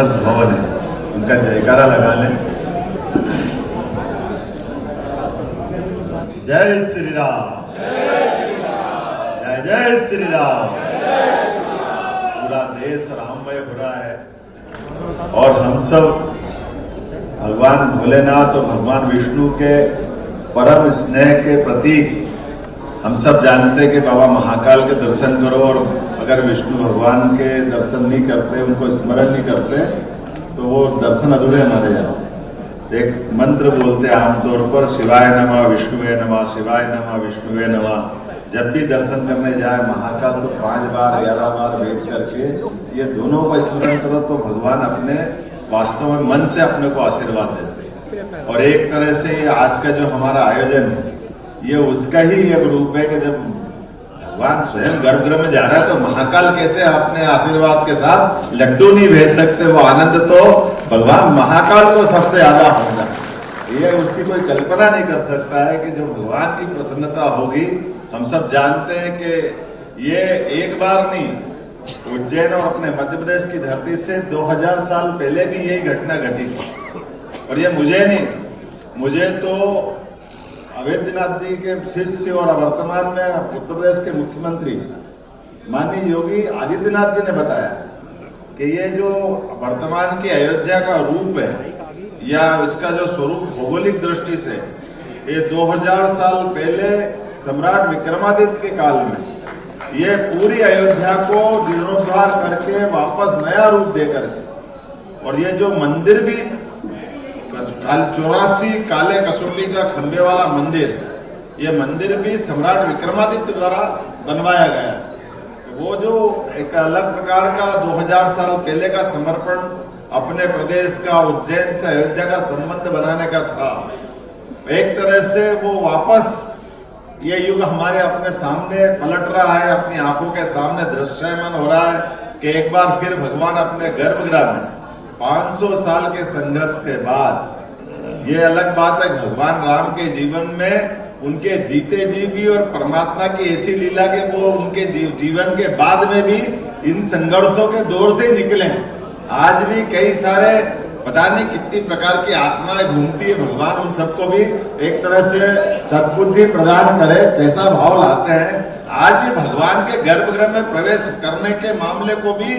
मानस भवन है, उनका जयकारा लगा लें। जय श्री राम, जय जय श्री राम। पूरा देश राममय हो रहा है और हम सब भगवान भोलेनाथ और भगवान विष्णु के परम स्नेह के प्रतीक हम सब जानते हैं कि बाबा महाकाल के दर्शन करो, और अगर विष्णु भगवान के दर्शन नहीं करते, उनको स्मरण नहीं करते, तो वो दर्शन अधूरे माने जाते हैं। एक मंत्र बोलते हैं आमतौर पर, शिवाय नमः विष्णुवे नमः, शिवाय नमः विष्णुवे नमः। जब भी दर्शन करने जाए महाकाल तो 5 बार 11 बार बैठ करके ये दोनों को स्मरण करो तो भगवान अपने वास्तव में मन से अपने को आशीर्वाद देते हैं। और एक तरह से ये आज का जो हमारा आयोजन है ये उसका ही एक रूप है कि जब भगवान स्वयं गर्भगृह में जा रहा है तो महाकाल कैसे अपने आशीर्वाद के साथ लड्डू नहीं भेज सकते। वो आनंद तो भगवान महाकाल को सबसे ज्यादा होगा, ये उसकी कोई कल्पना नहीं कर सकता है कि जो भगवान की प्रसन्नता होगी। हम सब जानते हैं कि ये एक बार नहीं, उज्जैन और अपने मध्य प्रदेश की धरती से 2000 साल पहले भी यही घटना घटी थी। और ये मुझे नहीं, मुझे तो अवैधनाथ जी के शिष्य और वर्तमान में उत्तर प्रदेश के मुख्यमंत्री माननीय योगी आदित्यनाथ जी ने बताया कि ये जो वर्तमान की अयोध्या का रूप है या इसका जो स्वरूप भौगोलिक दृष्टि से, ये 2000 साल पहले सम्राट विक्रमादित्य के काल में ये पूरी अयोध्या को जीर्णोद्धार करके वापस नया रूप दे करके, और ये जो मंदिर भी 84 काले कसौटी का खंबे वाला मंदिर, ये मंदिर भी सम्राट विक्रमादित्य द्वारा बनवाया गया। तो वो जो एक अलग प्रकार का 2000 साल पहले का समर्पण अपने प्रदेश का, उज्जैन से अयोध्या का संबंध बनाने का था, एक तरह से वो वापस ये युग हमारे अपने सामने पलट रहा है, अपनी आंखों के सामने दृश्यमान हो रहा है कि एक बार फिर भगवान अपने गर्भगृह में 500 साल के संघर्ष के बाद, ये अलग बात है भगवान राम के जीवन में उनके जीते जी भी और परमात्मा की ऐसी लीला कि वो उनके जीवन के बाद में भी इन संघर्षों के दौर से निकले। आज भी कई सारे पता नहीं कितनी प्रकार की आत्माएं घूमती है, भगवान उन सबको भी एक तरह से सद्बुद्धि प्रदान करे, कैसा भाव लाते हैं। आज भी भगवान के गर्भगृह में प्रवेश करने के मामले को भी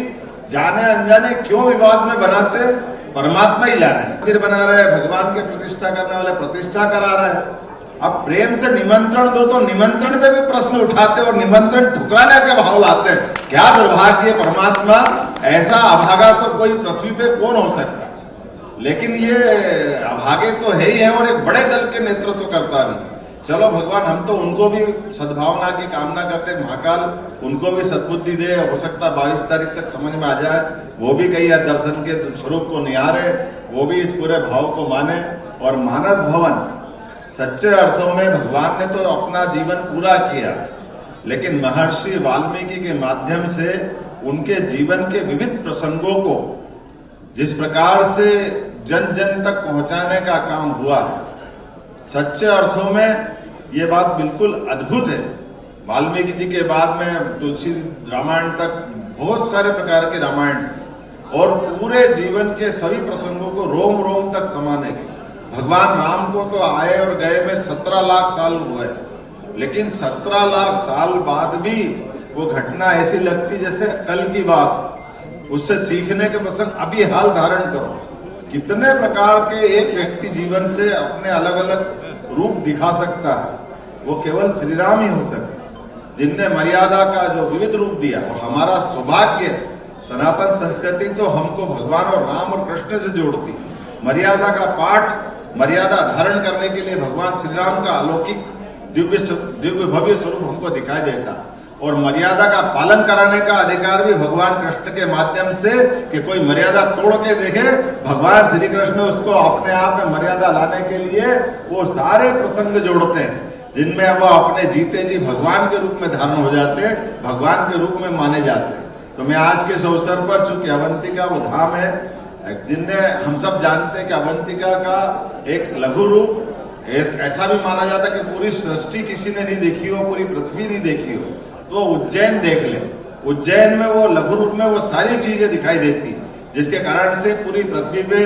जाने अनजाने क्यों विवाद में बनाते, परमात्मा ही जाने। मंदिर बना रहे, भगवान के प्रतिष्ठा करने वाले प्रतिष्ठा करा रहे हैं। अब प्रेम से निमंत्रण दो तो निमंत्रण पे भी प्रश्न उठाते और निमंत्रण ठुकराने का भाव लाते हैं। क्या दुर्भाग्य, परमात्मा ऐसा अभागा तो कोई पृथ्वी पे कौन हो सकता है। लेकिन ये अभागे तो है ही है और एक बड़े दल के नेतृत्व करता भी है। चलो भगवान, हम तो उनको भी सद्भावना की कामना करते, महाकाल उनको भी सद्बुद्धि दे। हो सकता 22 तारीख तक समझ में आ जाए, वो भी कहीं दर्शन के स्वरूप को निहारे, वो भी इस पूरे भाव को माने। और मानस भवन सच्चे अर्थों में भगवान ने तो अपना जीवन पूरा किया, लेकिन महर्षि वाल्मीकि के माध्यम से उनके जीवन के विविध प्रसंगों को जिस प्रकार से जन जन तक पहुंचाने का काम हुआ है, सच्चे अर्थों में ये बात बिल्कुल अद्भुत है। वाल्मीकि जी के बाद में तुलसी रामायण तक बहुत सारे प्रकार के रामायण और पूरे जीवन के सभी प्रसंगों को रोम रोम तक समाने के। भगवान राम को तो आए और गए में 17 लाख साल हुए, लेकिन 17 लाख साल बाद भी वो घटना ऐसी लगती जैसे कल की बात। उससे सीखने के प्रसंग अभी हाल धारण करो। कितने प्रकार के एक व्यक्ति जीवन से अपने अलग अलग रूप दिखा सकता है, वो केवल श्री राम ही हो सकते, जिनने मर्यादा का जो विविध रूप दिया। और हमारा सौभाग्य, सनातन संस्कृति तो हमको भगवान और राम और कृष्ण से जोड़ती। मर्यादा का पाठ, मर्यादा धारण करने के लिए भगवान श्री राम का अलौकिक दिव्य भव्य स्वरूप हमको दिखाई देता, और मर्यादा का पालन कराने का अधिकार भी भगवान कृष्ण के माध्यम से, कि कोई मर्यादा तोड़ के देखे, भगवान श्री कृष्ण उसको अपने आप में मर्यादा लाने के लिए वो सारे प्रसंग जोड़ते हैं, जिनमें वो अपने जीते जी भगवान के रूप में धारण हो जाते हैं, भगवान के रूप में माने जाते हैं। तो मैं आज के इस अवसर पर, चूंकि अवंतिका वो धाम है जिनने, हम सब जानते हैं कि अवंतिका का एक लघु रूप ऐसा भी माना जाता है कि पूरी सृष्टि किसी ने नहीं देखी हो, पूरी पृथ्वी नहीं देखी हो, तो उज्जैन देख ले। उज्जैन में वो लघु रूप में वो सारी चीजें दिखाई देती है। जिसके कारण से पूरी पृथ्वी पे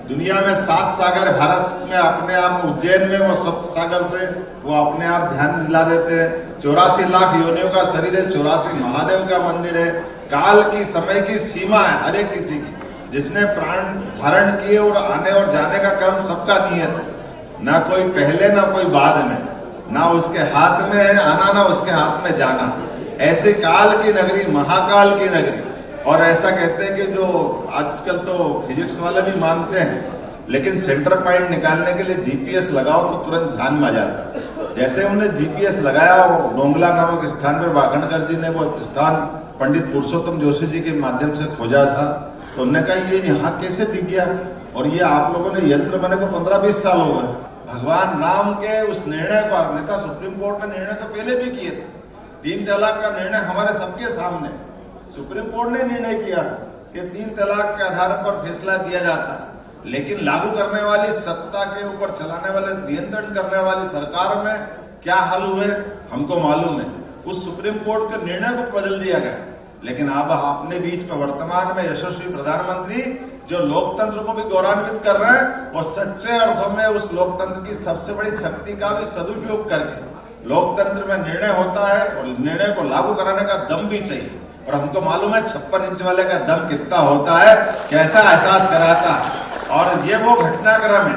दुनिया में 7 सागर, भारत में अपने आप उज्जैन में वो सप्त सागर से वो अपने आप ध्यान दिला देते हैं। 84 लाख योनियों का शरीर है, 84 महादेव का मंदिर है। काल की समय की सीमा है हर एक किसी की, जिसने प्राण धारण किए और आने और जाने का क्रम सबका नियत है, ना कोई पहले ना कोई बाद में, ना उसके हाथ में है आना ना उसके हाथ में जाना। ऐसे काल की नगरी, महाकाल की नगरी। और ऐसा कहते हैं कि जो आजकल तो फिजिक्स वाले भी मानते हैं, लेकिन सेंटर पॉइंट निकालने के लिए जीपीएस लगाओ तो तुरंत ध्यान में आ जाता है। जैसे उन्होंने जीपीएस लगाया, डोंगला नामक स्थान पर वागणकर जी ने वो स्थान पंडित पुरुषोत्तम जोशी जी के माध्यम से खोजा था, तो उन्होंने कहा ये यहाँ कैसे दिख गया, और ये आप लोगों ने यंत्र बने को 15-20 साल हो गए। भगवान राम के उस निर्णय को, अन्यथा सुप्रीम कोर्ट ने निर्णय तो पहले भी किए थे, 3 तलाक का निर्णय हमारे सबके सामने सुप्रीम कोर्ट ने निर्णय किया था कि 3 तलाक के आधार पर फैसला दिया जाता है, लेकिन लागू करने वाली सत्ता के ऊपर चलाने वाले, नियंत्रण करने वाली सरकार में क्या हाल हुए हमको मालूम है। उस सुप्रीम कोर्ट के निर्णय को बदल दिया गया, लेकिन अब अपने बीच में वर्तमान में यशस्वी प्रधानमंत्री जो लोकतंत्र को भी गौरवान्वित कर रहे हैं और सच्चे अर्थों में उस लोकतंत्र की सबसे बड़ी शक्ति का भी सदुपयोग करके लोकतंत्र में निर्णय होता है और निर्णय को लागू कराने का दम भी चाहिए। और हमको मालूम है 56 इंच वाले का दम कितना होता है, कैसा एहसास कराता है। और ये वो घटनाक्रम है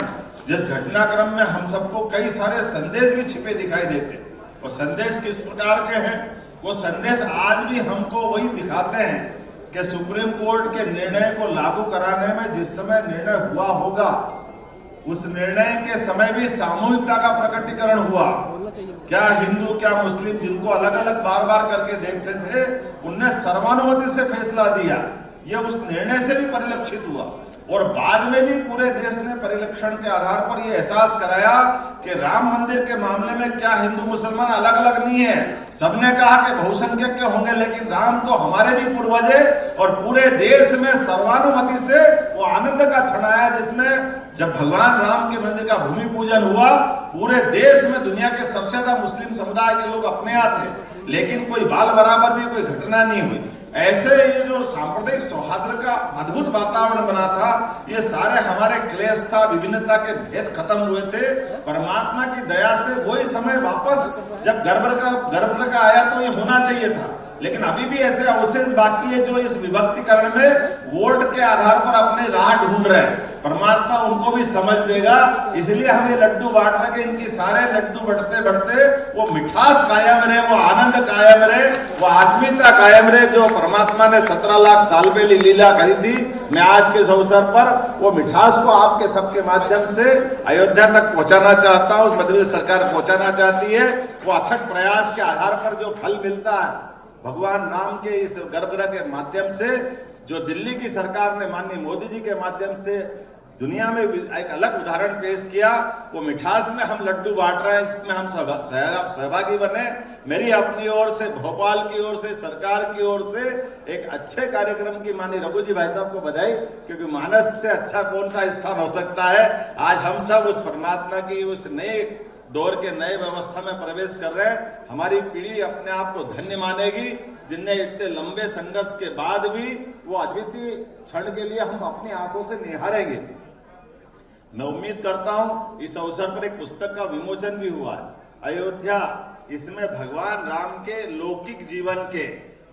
जिस घटनाक्रम में हम सबको कई सारे संदेश भी छिपे दिखाई देते हैं। और संदेश किस प्रकार के हैं, वो संदेश आज भी हमको वही दिखाते हैं कि सुप्रीम कोर्ट के निर्णय को लागू कराने में जिस समय निर्णय हुआ होगा, उस निर्णय के समय भी सामूहिकता का प्रकटीकरण हुआ। क्या हिंदू क्या मुस्लिम, जिनको अलग अलग बार बार करके देखते थे, उनने सर्वानुमति से फैसला दिया। यह उस निर्णय से भी परिलक्षित हुआ। और बाद में भी पूरे देश ने परिलक्षण के आधार पर यह एहसास कराया कि राम मंदिर के मामले में क्या हिंदू मुसलमान अलग अलग नहीं है। सबने कहा कि बहुसंख्यक के होंगे, लेकिन राम तो हमारे भी पूर्वज है। और पूरे देश में सर्वानुमति से वो आनंद का क्षण आया जिसमें जब भगवान राम के मंदिर का भूमि पूजन हुआ, पूरे देश में दुनिया के सबसे ज्यादा मुस्लिम समुदाय के लोग अपने यहाँ थे, लेकिन कोई बाल बराबर भी कोई घटना नहीं हुई। ऐसे ये जो सांप्रदायिक सौहार्द का अद्भुत वातावरण बना था, ये सारे हमारे क्लेश था, विभिन्नता के भेद खत्म हुए थे। परमात्मा की दया से वही समय वापस जब गर्भ का आया तो ये होना चाहिए था, लेकिन अभी भी ऐसे अवशेष बाकी है जो इस विभक्तिकरण में वोट के आधार पर अपने राह ढूंढ रहे हैं। परमात्मा उनको भी समझ देगा, इसलिए हम ये लड्डू बांट रहे कि इनकी सारे लड्डू बढ़ते बढ़ते वो मिठास कायम रहे, वो आनंद कायम रहे, वो आत्मीयता कायम रहे जो परमात्मा ने 17 लाख साल पहले लीला करी थी। मैं आज के इस अवसर पर वो मिठास को आपके सबके माध्यम से अयोध्या तक पहुंचाना चाहता हूँ। मध्य प्रदेश सरकार पहुंचाना चाहती है। वो अथक प्रयास के आधार पर जो फल मिलता है भगवान राम के इस गर्भगृह के माध्यम से, जो दिल्ली की सरकार ने माननीय मोदी जी के माध्यम से दुनिया में एक अलग उदाहरण पेश किया, वो मिठास में हम लड्डू बांट रहे हैं, इसमें हम सहभागी बने। मेरी अपनी ओर से, भोपाल की ओर से, सरकार की ओर से एक अच्छे कार्यक्रम की माननीय रघु जी भाई साहब को बधाई, क्योंकि मानस से अच्छा कौन सा स्थान हो सकता है। आज हम सब उस परमात्मा की उस नए दौर के नए व्यवस्था में प्रवेश कर रहे हैं। हमारी पीढ़ी अपने आप को धन्य मानेगी, जिनने इतने लंबे संघर्ष के बाद भी वो अद्वितीय क्षण के लिए हम अपनी आंखों से निहारेंगे। मैं उम्मीद करता हूं इस अवसर पर एक पुस्तक का विमोचन भी हुआ है, अयोध्या। इसमें भगवान राम के लौकिक जीवन के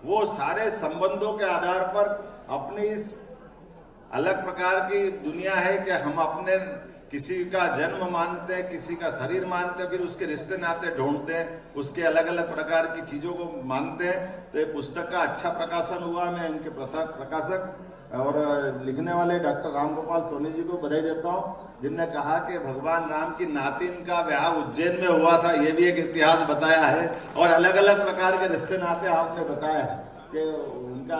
वो सारे संबंधों के आधार पर अपनी इस अलग प्रकार की दुनिया है कि हम अपने किसी का जन्म मानते हैं, किसी का शरीर मानते हैं, फिर उसके रिश्ते नाते ढूंढते हैं, उसके अलग अलग प्रकार की चीज़ों को मानते हैं। तो ये पुस्तक का अच्छा प्रकाशन हुआ। मैं इनके प्रकाशक और लिखने वाले डॉक्टर रामगोपाल सोनी जी को बधाई देता हूँ, जिनने कहा कि भगवान राम की नातिन का ब्याह उज्जैन में हुआ था। ये भी एक इतिहास बताया है और अलग अलग प्रकार के रिश्ते नाते आपने बताया है कि उनका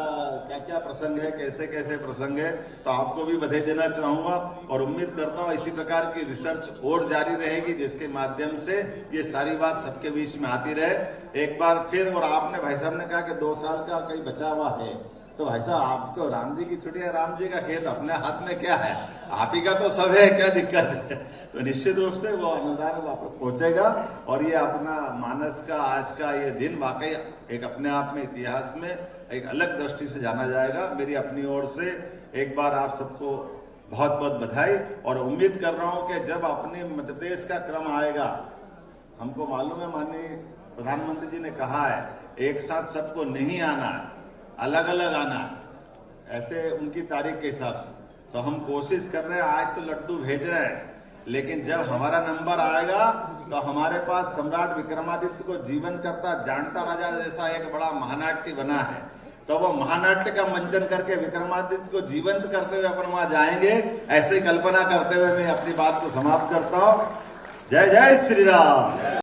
क्या क्या प्रसंग है, कैसे कैसे प्रसंग है। तो आपको भी बधाई देना चाहूँगा और उम्मीद करता हूँ इसी प्रकार की रिसर्च और जारी रहेगी, जिसके माध्यम से ये सारी बात सबके बीच में आती रहे। एक बार फिर, और आपने भाई साहब ने कहा कि 2 साल का कहीं बचा हुआ है, तो तो भाई साहब आप तो राम जी की छुट्टी है, राम जी का खेत, अपने हाथ में क्या है, आप ही का तो सब है, क्या दिक्कत है। तो निश्चित रूप से वो अनुदान वापस पहुंचेगा और ये अपना मानस का आज का ये दिन वाकई एक अपने आप में इतिहास में एक अलग दृष्टि से जाना जाएगा। मेरी अपनी ओर से एक बार आप सबको बहुत बहुत बधाई और उम्मीद कर रहा हूं कि जब अपने मध्य प्रदेश का क्रम आएगा, हमको मालूम है माननीय प्रधानमंत्री जी ने कहा है एक साथ सबको नहीं आना, अलग अलग आना, ऐसे उनकी तारीख के हिसाब से। तो हम कोशिश कर रहे हैं, आज तो लड्डू भेज रहे हैं, लेकिन जब हमारा नंबर आएगा तो हमारे पास सम्राट विक्रमादित्य को जीवंत करता जानता राजा जैसा एक बड़ा महानाट्य बना है, तो वो महानाट्य का मंचन करके विक्रमादित्य को जीवंत करते हुए अपन वहां जाएंगे। ऐसे कल्पना करते हुए मैं अपनी बात को समाप्त करता हूं। जय जय श्री राम।